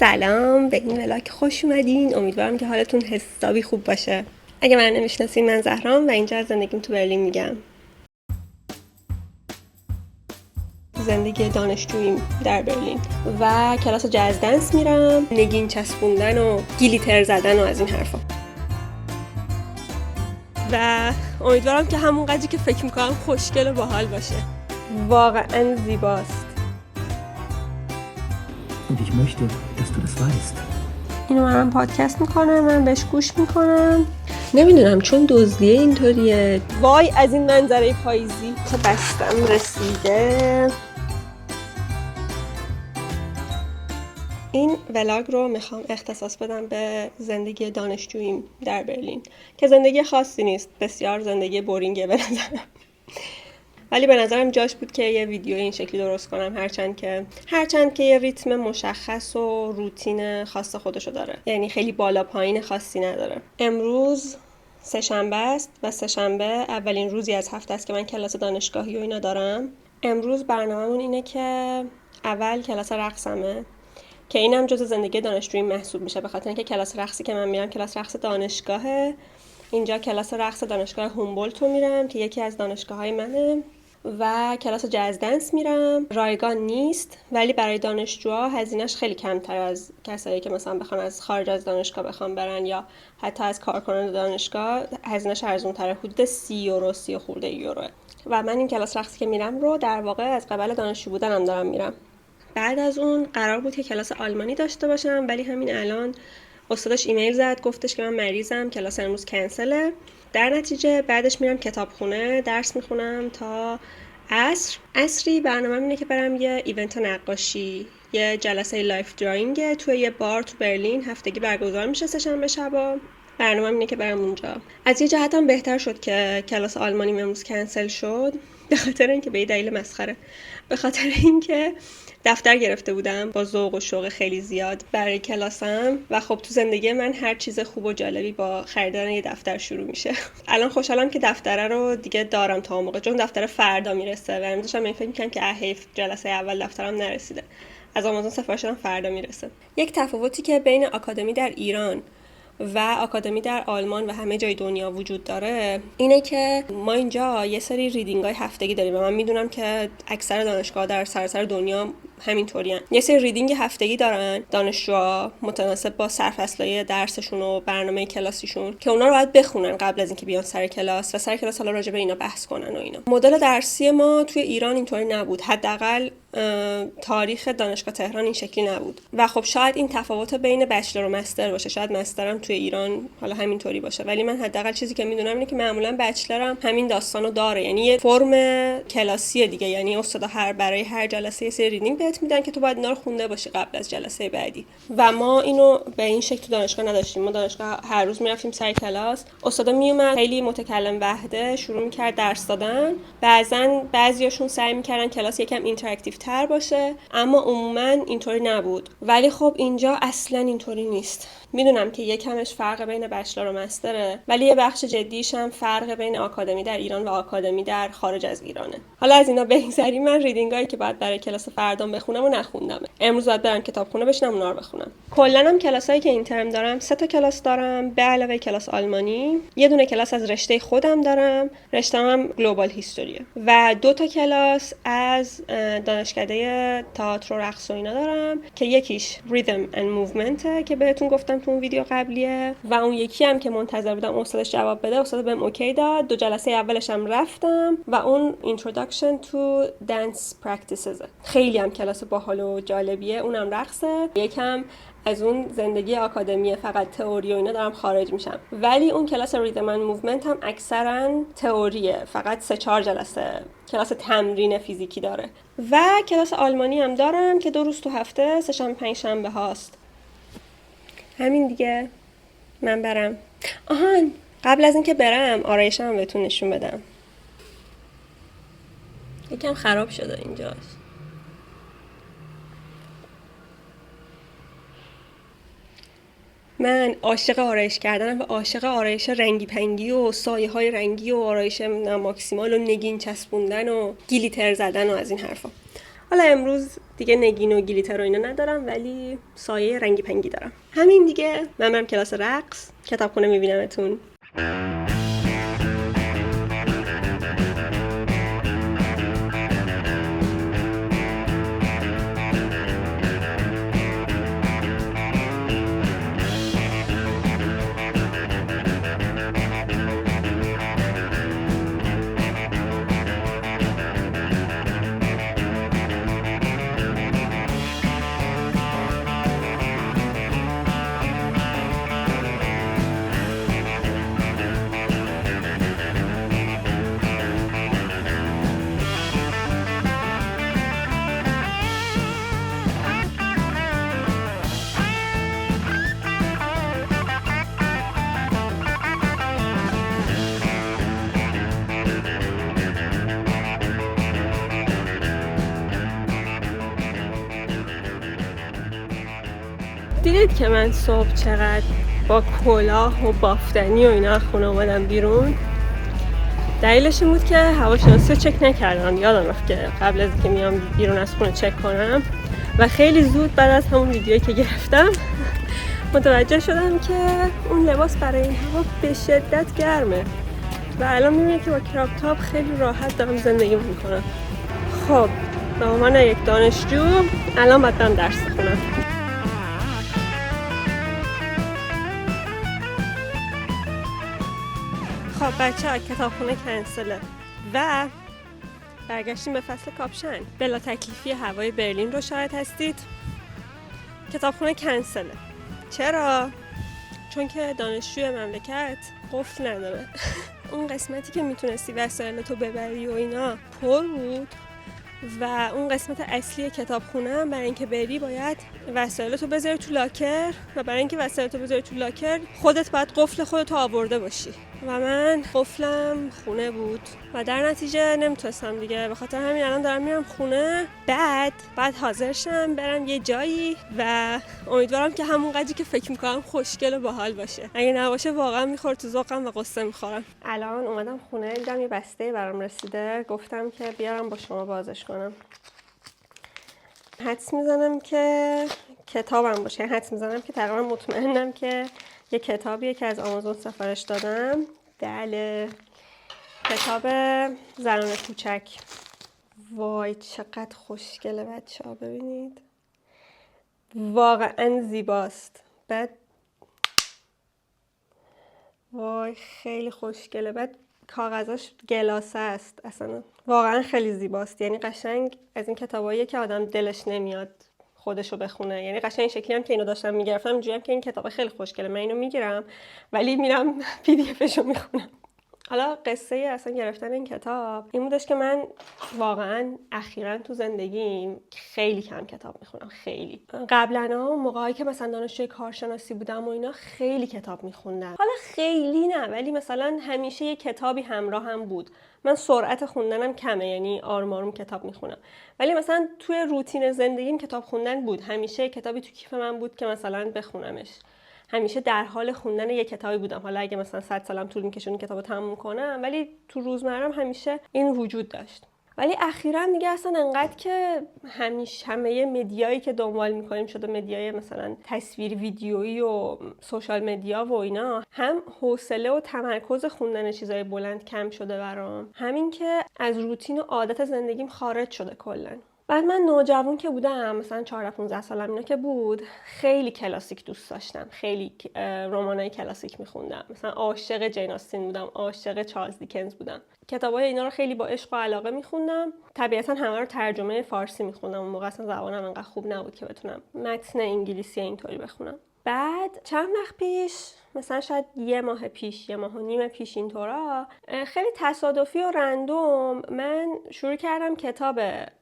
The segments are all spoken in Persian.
سلام، به این ولاگ خوش اومدین. امیدوارم که حالتون حسابی خوب باشه. اگه من نمیشناسین، من زهرام و اینجا از زندگیم تو برلین میگم. زندگی دانشجوییم در برلین و کلاس جاز دنس میرم، نگین چسبوندن و گلیتر زدن و از این حرفا. و امیدوارم که همون قدری که فکر میکنم خوشگل و باحال باشه. واقعا زیباست. Und ich möchte, dass du das weißt. اینو من پادکست میکنم، من بهش گوش میکنم. نمیدونم چون دزدیه اینطوریه. وای از این منظره پاییزی که بستم رسیده. این ولاگ رو میخوام اختصاص بدم به زندگی دانشجوییم در برلین که زندگی خاصی نیست، بسیار زندگی بورینگه به نظرم. ولی به نظرم جاش بود که یه ویدیو این شکلی درست کنم، هرچند که یه ریتم مشخص و روتین خاص خودشو داره، یعنی خیلی بالا پایین خاصی نداره. امروز سه‌شنبه است و سه‌شنبه اولین روزی از هفته است که من کلاس دانشگاهی و اینا دارم. امروز برنامه‌مون اینه که اول کلاس رقصمه که اینم جزء زندگی دانشجویی محسوب میشه، به خاطر اینکه کلاس رقصی که من میرم کلاس رقص دانشگاهه. اینجا کلاس رقص دانشگاه هومبولت رو میرم که یکی از دانشگاه‌های منه و کلاس جاز دنس میرم. رایگان نیست ولی برای دانشجوها هزینه‌اش خیلی کمتر از کسایی که مثلا بخوان از خارج از دانشگاه بخوان برن یا حتی از کارکنان دانشگاه. هزینه‌اش ارزان‌تره، حدود 30 یورو، 30 خورده یوروه. و من این کلاس رقصی که میرم رو در واقع از قبل دانشجو بودنم دارم میرم. بعد از اون قرار بود که کلاس آلمانی داشته باشم ولی همین الان استادش ایمیل زد گفتش که من مریضم، کلاس امروز کنسله. در نتیجه بعدش میرم کتابخونه درس میخونم تا عصری. برنامه‌م اینه که برم یه ایونت نقاشی، یه جلسه لایف دراینگ توی یه بار تو برلین هفتگی برگزار میشه سه‌شنبه شبا. برنامه‌م اینه که برم اونجا. از یه جهت هم بهتر شد که کلاس آلمانی امروز کنسل شد، به خاطر اینکه به یه دلیل مسخره، به خاطر اینکه دفتر گرفته بودم با ذوق و شوق خیلی زیاد برای کلاسم و خب تو زندگی من هر چیز خوب و جالبی با خریدن یه دفتر شروع میشه. الان خوشحالم که دفتره رو دیگه دارم تا اون موقع، چون دفتر فردا میرسه و امروز داشتم فکر می‌کردم که حیف جلسه اول دفترم نرسیده. از آمازون سفارش دادم فردا میرسه. یک تفاوتی که بین آکادمی در ایران و آکادمی در آلمان و همه جای دنیا وجود داره اینه که ما اینجا یه سری ریدینگ های هفتگی داریم و من میدونم که اکثر دانشگاه در سراسر دنیا همینطورین. یه سری ریدینگ هفتگی دارن دانشجوها متناسب با سرفصلای درسشون و برنامه کلاسیشون که اونا رو باید بخونن قبل از اینکه بیان سر کلاس و سر کلاس حالا راجع به اینا بحث کنن و اینا. مدل درسی ما توی ایران اینطوری نبود، حداقل تاریخ دانشگاه تهران این شکلی نبود و خب شاید این تفاوت بین بچلر و مستر باشه، شاید مسترم توی ایران حالا همینطوری باشه، ولی من حداقل چیزی که میدونم اینه که معمولا بچلرم همین داستانو داره، یعنی یه فرم کلاسی دیگه، یعنی استاد برای هر جلسه یه سری ریدینگ بهت میدن که تو باید اینا رو خونده باشی قبل از جلسه بعدی و ما اینو به این شکل تو دانشگاه نداشتیم. ما دانشگاه هر روز میرفتیم سر کلاس، استادا میومد خیلی متکلم وحده شروع میکرد درس دادن، بعضیاشون سعی میکردن کلاس یکم اینتراکتیو تر باشه اما عموما اینطوری نبود. ولی خب اینجا اصلا اینطوری نیست. میدونم که یکمش فرق بین بچلر و مستره ولی یه بخش جدیش هم فرق بین آکادمی در ایران و آکادمی در خارج از ایرانه. حالا از اینا بگذریم، من ریدینگایی که باید برای کلاس فردام بخونم و نخوندم. امروز باید برم کتابخونه بشینم اونا رو بخونم. کلا هم کلاسایی که این ترم دارم 3 تا کلاس دارم به علاوه کلاس آلمانی. یه دونه کلاس از رشته خودم دارم، رشته‌ام هم گلوبال هیستوریه و 2 تا کلاس از دانشکده تئاتر و رقص و اینا دارم که یکیش ریتم اند موومنت که بهتون گفتم تو اون ویدیو قبلیه و اون یکی هم که منتظر بودم استادش جواب بده، استاد بهم اوکی داد. 2 جلسه اولش هم رفتم و اون introduction to dance practices، خیلی هم کلاس باحال و جالبیه، اونم رقصه. یکم از اون زندگی آکادمی فقط تئوری و اینا دارم خارج میشم، ولی اون کلاس ریتم اند موومنت هم اکثرا تئوریه، فقط 3-4 جلسه کلاس تمرین فیزیکی داره. و کلاس آلمانی هم دارم که 2 روز تو هفته، سه‌شنبه پنجشنبه هاست. همین دیگه، من برم. آهان قبل از اینکه برم آرایشم بهتون نشون بدم. یکم خراب شده اینجاست. من عاشق آرایش کردنم و عاشق آرایش رنگی پنگی و سایه های رنگی و آرایش ماکسیمال و نگین چسبوندن و گلیتر زدن و از این حرفا. حالا امروز دیگه نگین و گلیتر و اینا ندارم، ولی سایه رنگی پنگی دارم. همین دیگه. من برم کلاس رقص، کتابخونه میبینمتون. دیدید که من صبح چقدر با کلاه و بافتنی و اینا خونه اومدم بیرون؟ دلیلش این بود که هواشناسی رو چک نکردم. یادم رفت که قبل از اینکه میام بیرون از خونه چک کنم و خیلی زود بعد از همون ویدیویی که گرفتم متوجه شدم که اون لباس برای این هوا به شدت گرمه و الان میبینید که با کراپ تاپ خیلی راحت دارم زندگی میکنم. خب به عنوان یک دانشجو الان باید برم درس بخونم. خب بچه‌ها، کتابخونه کنسله و برگشتیم به فصل کاپشن. بلا تکلیفی هوای برلین رو شاهد هستید. کتابخونه کنسله. چرا؟ چون که دانشجوی مملکت قفل نداره. اون قسمتی که میتونستی وسایلتو ببری و اینا پر بود و اون قسمت اصلی کتابخونه هم برای اینکه بری باید وسایلتو بذاری تو لاکر و برای اینکه وسایلتو بذاری تو لاکر خودت باید قفل خودتو آورده باشی و من قفلم خونه بود و در نتیجه نمیتونستم دیگه. به خاطر همین الان دارم میرم خونه. بعد حاضر شم برم یه جایی و امیدوارم که همون قدری که فکر میکنم خوشگل و باحال باشه. اگه نباشه واقعا میخوره تو ذوقم و قصه میخورم. الان اومدم خونه، دیدم یه بسته برام رسیده، گفتم که بیارم با شما بازش کنم. حدس میزنم که کتابم باشه. حدس میزنم که تقریبا مطمئنم که یه کتابیه که از آمازون سفارش دادم. بله، کتاب زنان کوچک. وای چقدر خوشگله بچه‌ها، ببینید واقعا زیباست. بعد وای خیلی خوشگله. بعد کاغذاش گلاسه است، اصلا واقعا خیلی زیباست. یعنی قشنگ از این کتاباییه که آدم دلش نمیاد خودشو بخونه. یعنی قشنگ این شکلی هم که اینو داشتم میگرفتم اینجوری هم که این کتاب خیلی خوشگله، من اینو میگیرم ولی میرم پی دی افشو میخونم. حالا قصه اصلا گرفتن این کتاب این بودش که من واقعا اخیراً تو زندگیم خیلی کم کتاب میخونم. خیلی قبلا موقعی که مثلا دانشجوی کارشناسی بودم و اینا خیلی کتاب میخوندم. حالا خیلی نه، ولی مثلا همیشه یه کتابی همراه هم بود. من سرعت خوندنم کمه، یعنی آروم آروم کتاب میخونم، ولی مثلا توی روتین زندگیم کتاب خوندن بود. همیشه کتابی تو کیف من بود که مثلا بخونمش. همیشه در حال خوندن یک کتابی بودم. حالا اگه مثلا 100 سالم طول می‌کشه این کتابو تموم کنم، ولی تو روزمره‌ام همیشه این وجود داشت. ولی اخیراً دیگه اصلا انقدر که همه مدیایی که دنبال می‌کنیم شده مدیای مثلا تصویر ویدیویی و سوشال مدیا و اینا، هم حوصله و تمرکز خوندن چیزای بلند کم شده برام، همین که از روتین و عادت زندگیم خارج شده کلاً. بعد من نوجوان که بودم، مثلا 14-15 سالم اینا که بود، خیلی کلاسیک دوست داشتم. خیلی رمانای کلاسیک میخوندم. مثلا عاشق جین آستین بودم، عاشق چارلز دیکنز بودم. کتابای اینا رو خیلی با عشق و علاقه میخوندم. طبیعتا همه رو ترجمه فارسی میخوندم. اون موقع اصلا زبانم انقدر خوب نبود که بتونم متن انگلیسی اینطوری بخونم. بعد چند وقت پیش، مثلا شاید یه ماه و نیم پیش اینطورا، خیلی تصادفی و رندوم من شروع کردم کتاب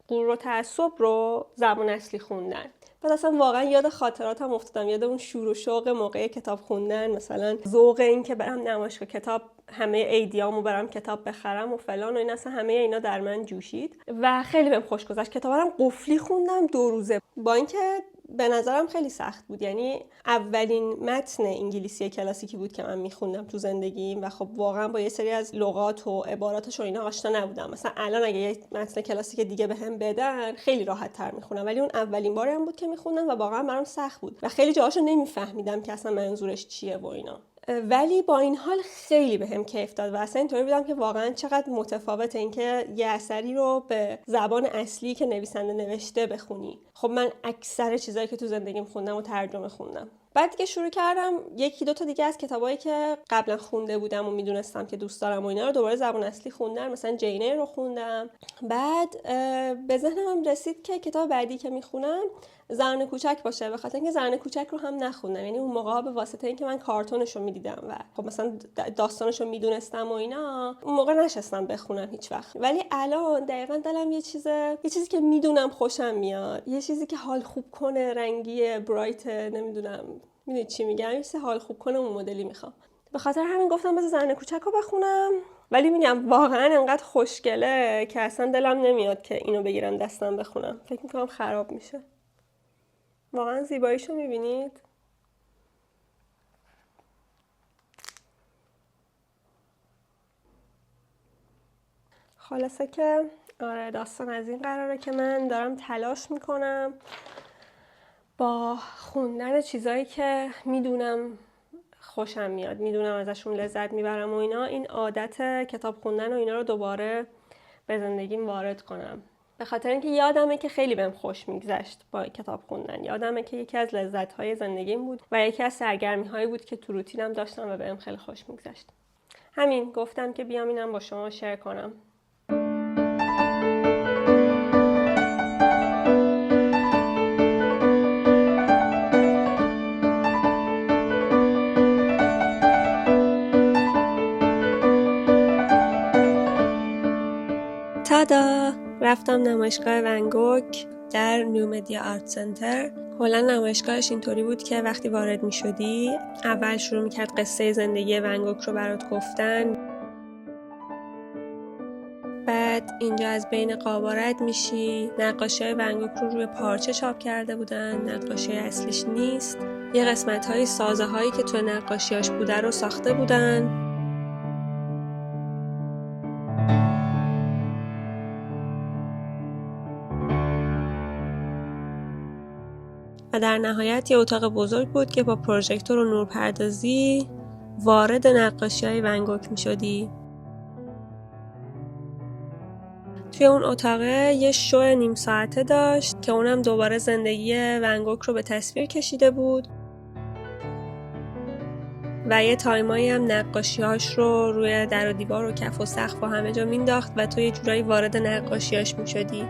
غرور و تعصب رو زبان اصلی خوندن. بعد اصلا واقعا یاد خاطراتم افتادم، یاد اون شور و شوق موقع کتاب خوندن، مثلا ذوق این که برم نمایشگاه کتاب همه ایدیامو برم کتاب بخرم و فلان و این، اصلا همه اینا در من جوشید و خیلی بهم خوش گذشت. کتابم قفلی خوندم 2 روزه، با اینکه به نظرم خیلی سخت بود. یعنی اولین متن انگلیسی کلاسیکی بود که من میخوندم تو زندگیم و خب واقعا با یه سری از لغات و عباراتش و اینا آشنا نبودم. مثلا الان اگه یه متن کلاسیک دیگه بهم بدن خیلی راحت تر میخونم، ولی اون اولین بارم بود که میخوندم و واقعا برام سخت بود و خیلی جاهاشو نمیفهمیدم که اصلا منظورش چیه و اینا. ولی با این حال خیلی بهم کیف داد و اصلا اینطوری بودم که واقعا چقدر متفاوته اینکه یه اثری رو به زبان اصلی که نویسنده نوشته بخونی. خب من اکثر چیزایی که تو زندگیم خوندم و ترجمه خوندم. بعد دیگه شروع کردم یکی دو تا دیگه از کتابایی که قبلا خونده بودم و میدونستم که دوست دارم و اینا رو دوباره زبان اصلی خوندم. مثلا جین ایر رو خوندم. بعد به ذهنم رسید که کتاب بعدی که میخونم زن کوچک باشه، به خاطر اینکه زن کوچک رو هم نخوندم. یعنی اون موقع به واسطه اینکه من کارتونش رو میدیدم و خب مثلا داستانش رو میدونستم و اینا، اون موقع نشستم بخونم هیچ وقت. ولی الان دقیقاً دلم یه چیزی که میدونم خوشم میاد، یه چیزی که حال خوب کنه، رنگی برایت، نمیدونم میدونی چی میگم، یه چیزی حال خوب کنه اون مدلی میخوام. به خاطر همین گفتم بذار زن کوچک رو بخونم. ولی میگم واقعا انقدر خوشگله که اصلا دلم نمیاد که اینو بگیرم دستم بخونم. فکر میکنم خراب میشه. واقعا زیباییشو میبینید؟ خلاصه که آره، داستان از این قراره که من دارم تلاش میکنم با خوندن چیزایی که میدونم خوشم میاد، میدونم ازشون لذت میبرم و اینا، این عادت کتاب خوندن و اینا رو دوباره به زندگیم وارد کنم. به خاطر اینکه یادمه که خیلی بهم خوش میگذشت با کتاب خوندن. یادمه که یکی از لذت‌های زندگیم بود و یکی از سرگرمی‌هایی بود که تو روتینم داشتم و بهم خیلی خوش میگذشت. همین گفتم که بیام اینم با شما شیر کنم. تادا! رفتم نمایشگاه ون گوگ در نیومدیا آرت سنتر. کلا نمایشگاهش اینطوری بود که وقتی وارد می شدی اول شروع می کرد قصه زندگی ون گوگ رو برات گفتن. بعد اینجا از بین قابا رد میشی. نقاشی ون گوگ رو روی پارچه چاپ کرده بودن، نقاشی اصلیش نیست. یه قسمت های سازه هایی که تو نقاشیاش بوده رو ساخته بودن. و در نهایت یه اتاق بزرگ بود که با پروژکتور و نورپردازی وارد نقاشی‌های ون گوگ می‌شدی. توی اون اتاق یه شو نیم ساعته داشت که اونم دوباره زندگی ون گوگ رو به تصویر کشیده بود و یه تایمایی هم نقاشی‌هاش رو روی در و دیوار و کف و سقف و همه جا مینداخت و تو یه جورایی وارد نقاشی‌هاش می‌شدی.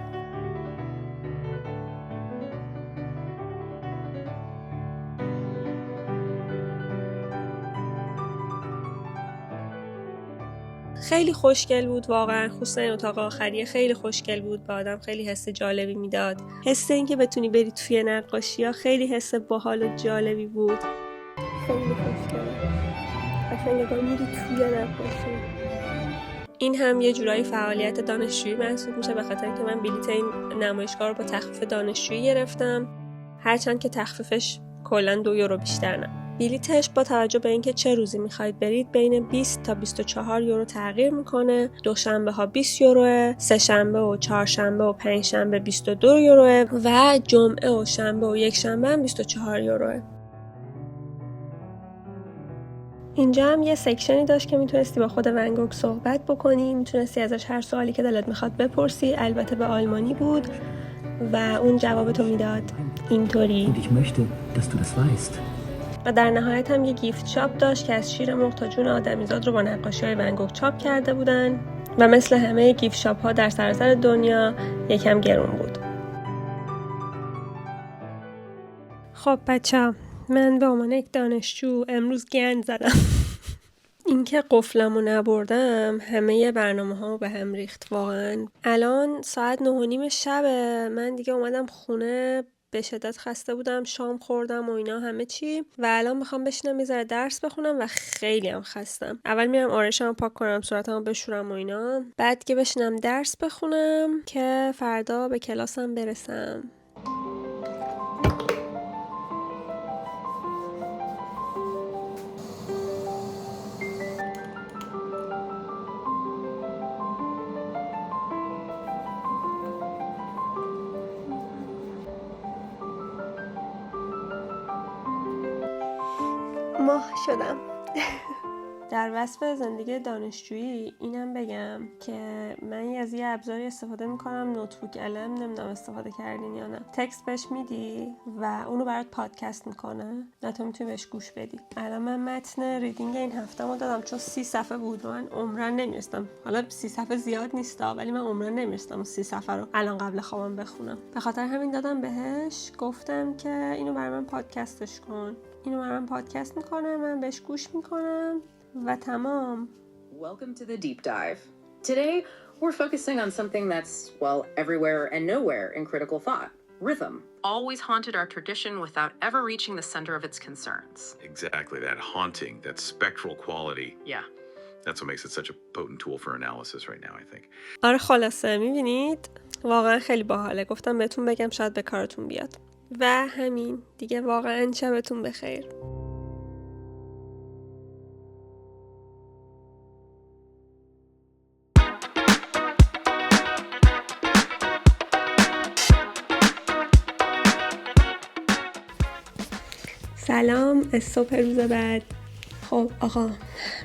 خیلی خوشگل بود واقعا، خصوصا این اتاق آخریه خیلی خوشگل بود، به آدم خیلی حس جالبی میداد. حس این که بتونی بری توی نقاشی‌ها خیلی حس باحال و جالبی بود. خیلی خوشگله. اصلا نگاه میری توی نقاشی. این هم یه جورایی فعالیت دانشجویی محسوب میشه، به خاطر اینکه من بلیط این نمایشگاه رو با تخفیف دانشجویی گرفتم، هرچند که تخفیفش کلا 2 یورو بیشتر نه. بلیتش با توجه به اینکه چه روزی میخواید برید بین 20 تا 24 یورو تغییر میکنه. دوشنبه ها 20 یوروه، سه شنبه و چهارشنبه و پنج شنبه 22 یوروه و جمعه و شنبه و یک شنبه هم 24 یوروه. اینجا هم یه سکشنی داشت که میتونستی با خود ون گوگ صحبت بکنی، میتونستی ازش هر سوالی که دلت میخواد بپرسی، البته به آلمانی بود و اون جوابتو میداد اینطوری. Und ich möchte, dass du das weißt. و در نهایت هم یه گیفت شاپ داشت که از شیر مرغ تا جون آدمیزاد رو با نقاشی‌های ون گوگ چاپ کرده بودن و مثل همه گیفت شاپ ها در سراسر دنیا یکم گرون بود. خب بچه‌ها، من به عنوان یک دانشجو امروز گند زدم. اینکه قفلمو نبردم همه برنامه‌هامو به هم ریخت واقعا. الان ساعت 9:30 شبه، من دیگه اومدم خونه، به شدت خسته بودم، شام خوردم و اینا همه چی و الان میخوام بشینم یه ذره درس بخونم و خیلی هم خستم. اول میرم آرایشمو پاک کنم، صورتمو بشورم و اینا، بعد که بشینم درس بخونم که فردا به کلاسم برسم. ماه شدم. در وصف زندگی دانشجویی اینم بگم که من از یه ابزاری استفاده میکنم، نوتبوک علم، نمیدونم استفاده کردین یا نه. تکست بهش میدی و اونو برات پادکست میکنه و تو میتونی بهش گوش بدی. الان من متن ریدینگ این هفته‌مو دادم چون 30 صفحه بود و من عمرن نمیرستم. حالا 30 صفحه زیاد نیستا ولی من عمرن نمیرستم 30 صفحه رو الان قبل خوابم بخونم. به خاطر همین دادم بهش، گفتم که اینو برای من پادکستش کن. اینو برای من پادکست میکنه، من بهش گوش میکنم و تمام. Welcome to the deep dive. Today, we're focusing on something that's, well, everywhere and nowhere in critical thought. Rhythm. Always haunted our tradition without ever reaching the center of its concerns. Exactly, that haunting, that spectral quality. Yeah. That's what makes it such a potent tool for analysis right now, I think. آره خلاصه میبینید واقعا خیلی باحاله. گفتم بهتون بگم شاید به کارتون بیاد. و همین دیگه، واقعا شبتون بخیر. سلام، از صبح روز بعد. خب آقا،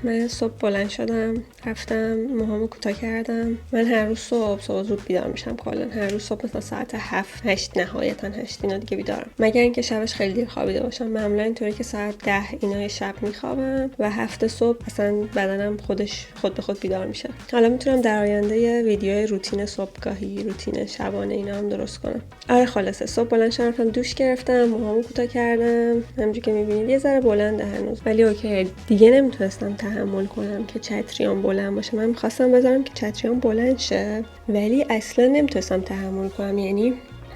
من صبح بلند شدم، رفتم موهامو کوتاه کردم. من هر روز صبح زود بیدار میشم. کلا هر روز صبح مثلا ساعت 7-8 نهایتا 8 اینا دیگه بیدارم، مگر اینکه شبش خیلی دیر خوابیده باشم. معمولا اینطوری که ساعت 10 اینا شب میخوابم و 7 صبح اصلا بدنم خود به خود بیدار میشه. حالا میتونم در آینده یه ویدیو روتین صبحگاهی، روتین شبانه اینا هم درست کنم. آره خلاصه صبح بلند شدم، رفتم دوش گرفتم، موهامو کوتاه کردم. همونجوری که میبینید یه ذره بلنده هنوز، ولی اوکی. دیگه نمیتونستم تحمل کنم که چتریام بلند باشه. من میخواستم بذارم که چتریام بلند شه ولی اصلا نمیتونستم تحمل کنم. یعنی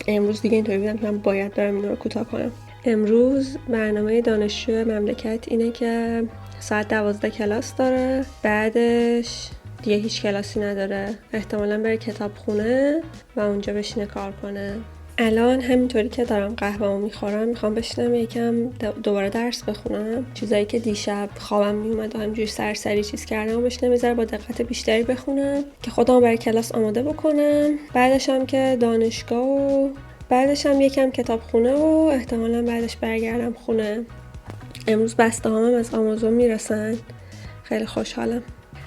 امروز دیگه اینطوری بودم که من باید برم اینو رو کوتاه کنم. امروز برنامه دانشجو مملکت اینه که ساعت 12 کلاس داره، بعدش دیگه هیچ کلاسی نداره. احتمالاً بره کتابخونه و اونجا بشینه کار کنه. الان همینطوری که دارم قهوه‌مو میخورم میخوام بشینم یکم دوباره درس بخونم. چیزایی که دیشب خوابم میومد و همینجوری سرسری چیز کردم و بشینم یه ذره با دقت بیشتری بخونم که خودم برای کلاس آماده بکنم. بعدش هم که دانشگاه و بعدش هم یکم کتابخونه و احتمالاً بعدش برگردم خونه. امروز بسته هامم از آمازون میرسن، خیلی خوشحالم.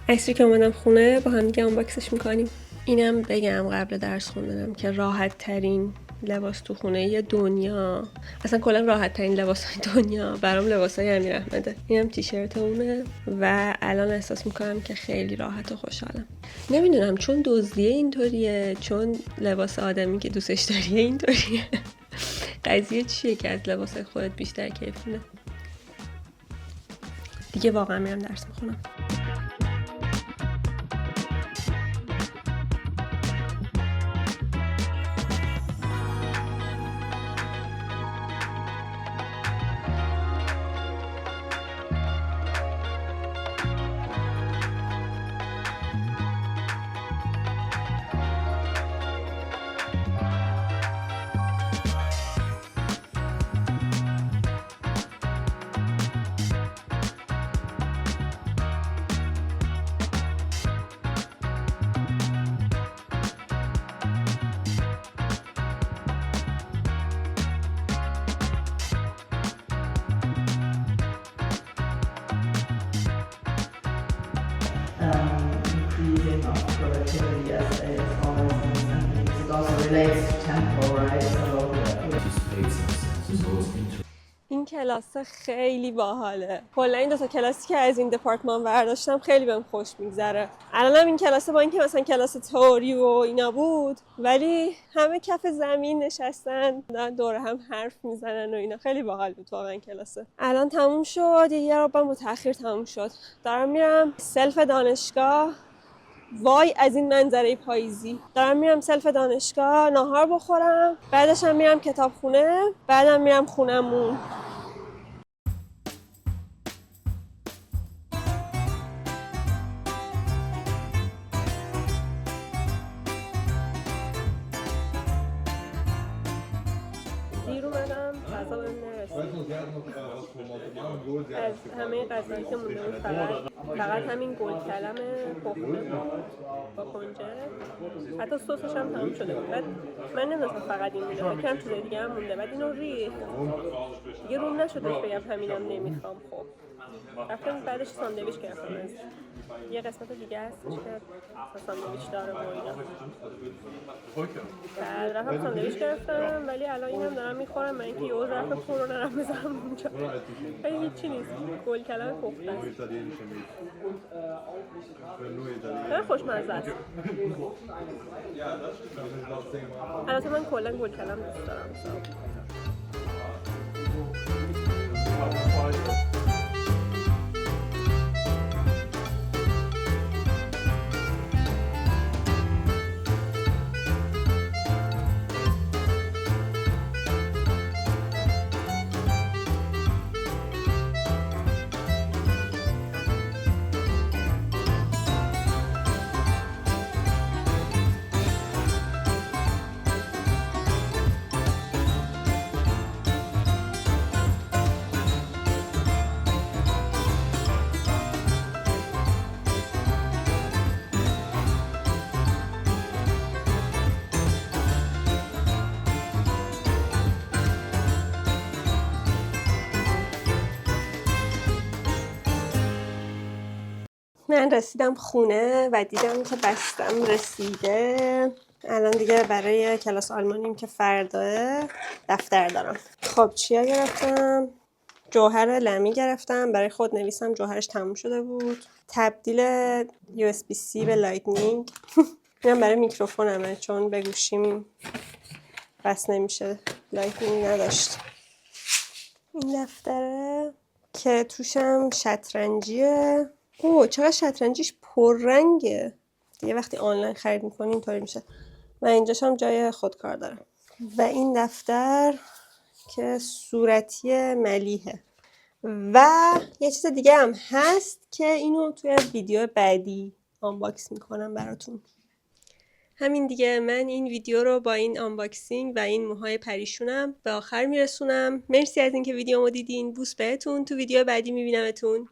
عصری که اومدم خونه با هم دیگه آنباکسش میکنیم. اینم بگم قبل درس خوندنم که راحت ترین لباس تو خونه دنیا، اصلا کلا راحت ترین لباس دنیا برام لباسای امیر احمده. اینم تیشرت اونه و الان احساس میکنم که خیلی راحت و خوشحالم. نمیدونم چون دزدیه اینطوریه، چون لباس آدمی که دوستش داریه اینطوریه. قضیه چیه که از لباسای خودت بیشتر کیف میده؟ دیگه واقعا میرم درس میخونم. Increasing of productivity as it's always something. It also relates to tempo, right? این کلاس خیلی باحاله. کلا این 2 کلاسی که از این دپارتمان برداشتم خیلی بهم خوش میگذره. الانم این کلاس با اینکه مثلا کلاس تئوری و اینا بود ولی همه کف زمین نشستن دور هم حرف میزنن و اینا، خیلی باحال بود واقعا کلاسه. الان تموم شد، یه ربع متأخر تموم شد. دارم میرم سلف دانشگاه. وای از این منظره پاییزی. دارم میرم سلف دانشگاه ناهار بخورم، بعدش هم میرم کتابخونه، بعدم میرم خونمون. دیر اومدم، غذا بهم نرسید. از همه غذایی که مونده بود فقط همین گل کلم پخته بود با کنجد. حتی سسش هم تموم شده بود. بعد من نمی‌دونستم فقط این مونده، فکر کنم چیز دیگه هم مونده. بعد اینو ریخت. دیگه روم نشدش بگم همینم نمیخوام. خب رفتم بعدش ساندویچ گرفتم از یه قسمت دیگه هستش که ساندویچ داره و اینا. بعد رفتم ساندویچ گرفتم ولی الان اینم دارم میخورم من اینکه یه ظرف پر رو نرم بذارم اونجا. ولی هیچی نیست، گل کلم کوفته است. خیلی خوشمزه است. البته من کلا گل کلم دوست دارم. من رسیدم خونه و دیدم که بستم رسیده. الان دیگه برای کلاس آلمانیم که فردا دفتر دارم. خب چیا گرفتم؟ جوهر لمی گرفتم برای خود نویسم، جوهرش تموم شده بود. تبدیل USB-C به لایتنینگ. اینم برای میکروفونمه چون به گوشیم بس نمیشه، لایتنینگ نداشت. این دفتره که توشم شطرنجیه. اوه چقدر شطرنجیش پررنگه. دیگه وقتی آنلاین خرید میکنی اینطوری میشه. و اینجاش هم جای خودکار داره. و این دفتر که صورتی ملیحه. و یه چیز دیگه هم هست که اینو توی ویدیو بعدی آنباکس میکنم براتون. همین دیگه، من این ویدیو رو با این آنباکسینگ و این موهای پریشونم به آخر میرسونم. مرسی از اینکه ویدیومو دیدین. بوس بهتون. تو ویدیو بعدی میبینمتون.